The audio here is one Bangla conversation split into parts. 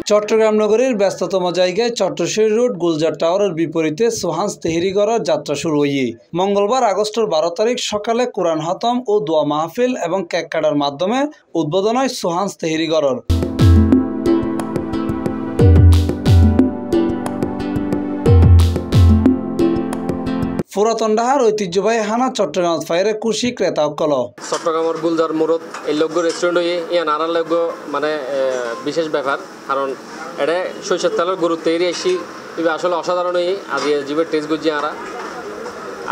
চট্টগ্রাম নগরীর ব্যস্ততম জায়গায় চট্টশ্বরী রোড গুলজার টাওয়ারের বিপরীতে সোহান্স তেহরিগড়ের যাত্রা শুরু হয়ে মঙ্গলবার আগস্টের 12 তারিখ সকালে কোরআন খতম ও দোয়া মাহফিল এবং কেক কাটার মাধ্যমে উদ্বোধন হয় সোহান্স তেহরিগড়ের। পুরাতন ঢাকার ঐতিহ্যবাহী হানা চট্টগ্রাম ফায়ারে খুশি ক্রেতা কল চট্টগ্রামের গুলজার মোড়ত এই লোক রেস্টুরেন্ট হয়ে ইয়ান আর লোক মানে বিশেষ ব্যাপার, কারণ এটা সরিষার তেলের গরু তৈরি এসি আসলে অসাধারণ। আজ জীবের টেস্ট গুজি আরা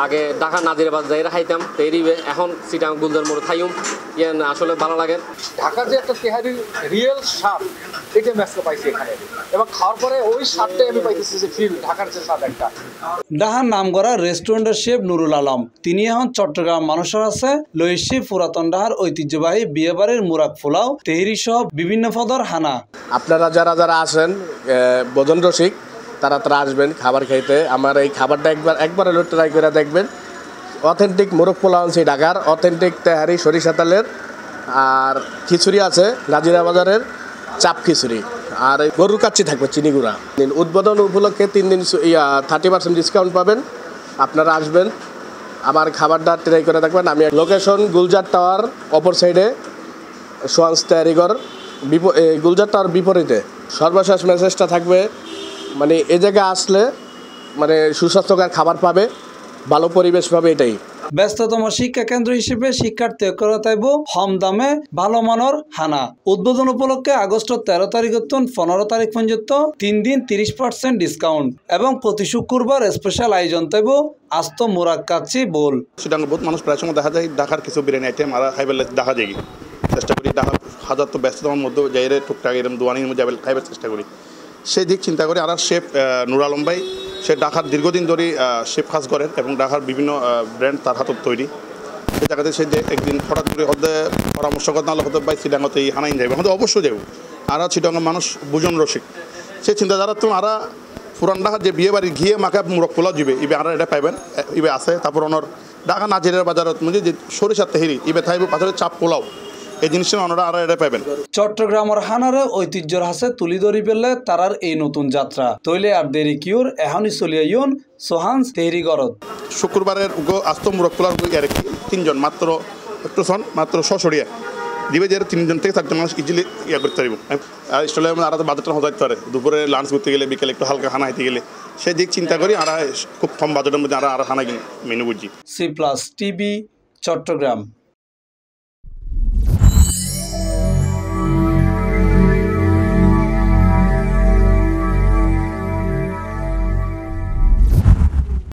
আগে ঢাকা নাজিরাবাদ যাইরা খাইতাম তৈরিবে, এখন সিটাং গুলজার মোড় খাইম ইয়ান আসলে ভালো লাগে। ঢাকার যে একটা তেহারির রিয়েল স্বাদ এটা ম্যাচটা পাইছি এখানে, এবং খাওয়ার পরে ওই স্বাদটাই আমি পাইতেছি যে ফিল ঢাকার যে স্বাদ একটা। ঢাকার নামকরা রেস্টুরেন্টের শেফ নুরুল আলম তিনি এখন চট্টগ্রাম মানুষের আছে লইসি পুরাতন ঢাকার ঐতিহ্যবাহী বিয়েবাড়ির মুরাক পোলাও তেহরি সহ বিভিন্ন পদর হানা। আপনারা যারা যারা আসেন ভোজন রসিক তারা আসবেন খাবার খাইতে। আমার এই খাবারটা একবার হলো ট্রাই করে দেখবেন। অথেন্টিক মোরগ পোলাও আনছি ঢাকার, অথেন্টিক তেহারি সরিষা তেলের, আর খিচুড়ি আছে নাজিরা বাজারের চাপ খিচুড়ি, আর গরুর কাচ্চি থাকবে চিনি গুঁড়া। উদ্বোধন উপলক্ষে 3 দিন 30% ডিসকাউন্ট পাবেন। আপনারা আসবেন, আমার খাবারটা ট্রাই করে দেখবেন। আমি লোকেশন গুলজার টাওয়ার অপর সাইডে সোহান্স তেহরিগড়, গুলজার টাওয়ার বিপরীতে। সর্বশেষ মেসেজটা থাকবে মানে এ জায়গায় আসলে মানে সুস্বাস্থ্যকর খাবার পাবে, ভালো পরিবেশ পাবে। এটাই ব্যস্ততম শিক্ষা কেন্দ্র হিসেবে শিক্ষার্থী করতাইব কম দামে ভালো মানের হানা। উদ্বোধন উপলক্ষে আগস্টের 13 তারিখ 15 তারিখ পর্যন্ত 3 দিন 30% ডিসকাউন্ট এবং প্রতি শুক্রবার স্পেশাল আয়োজন তাইব আস্ত মুরাক কাচ্চি বোল। সেটা বহুত মানুষ প্রায় সময় দেখা যায় ঢাকার কিছু বিরিয়ানি আইটেম আর খাইবার দেখা যায়, চেষ্টা করি ঢাকা হাজার তো ব্যস্ততার মধ্যে যাইরে টুকটাক এরকম দোয়ানির মধ্যে খাইবার চেষ্টা করি। সেই দিক চিন্তা করে আর শেফ নুর আলম ভাই, সে ঢাকার দীর্ঘদিন ধরে শেফ কাজ করেন এবং ঢাকার বিভিন্ন ব্র্যান্ড তার হাতত তৈরি। সেই জায়গাতে সে একদিন হঠাৎ করে হতে পরামর্শ করতে না হতে ভাই চিটাঙ্গতে হানাইন যাবে, হয়তো অবশ্যই যাবো। আর চিটাঙ্গের মানুষ বুজন রসিক, সেই চিন্তাধারা তুমি আর পুরান ঢাকার যে বিয়ে বাড়ি ঘিয়ে মাখা মুরগ পোলাও দিবে ইবে আর এটা পাইবেন ইবে আছে। তারপর ওনার ঢাকা নাজিরের বাজারত মধ্যে যে সরিষার তেহরি ইবে থাকবে পাথরের চাপ পোলাও, এই জিনিসটা ওনারা আর এটা পাইবেন। চট্টগ্রামের হানারে ঐতিহ্যর হাসে তুলি ধরি পেলে তারার এই নতুন যাত্রা তৈলে আর দেরি কিউর এখনই চলিয়ে ইউন সোহান্স তেহরিগড়ত। শুক্রবারের আস্ত মুরগ পোলার 3 জন মাত্র একটু মাত্র 600 দিবে, যে 3 জন থেকে 4 জন মানুষ ইজিলি করতে পারব। আর স্টলে আর বাজেটটা হজাইতে পারে, দুপুরে লাঞ্চ করতে গেলে বিকেলে একটু হালকা খানা খাইতে গেলে সেই দিক চিন্তা করি আর খুব কম বাজেটের মধ্যে আর খানা মেনু বুঝি। C+ TV Chittagong.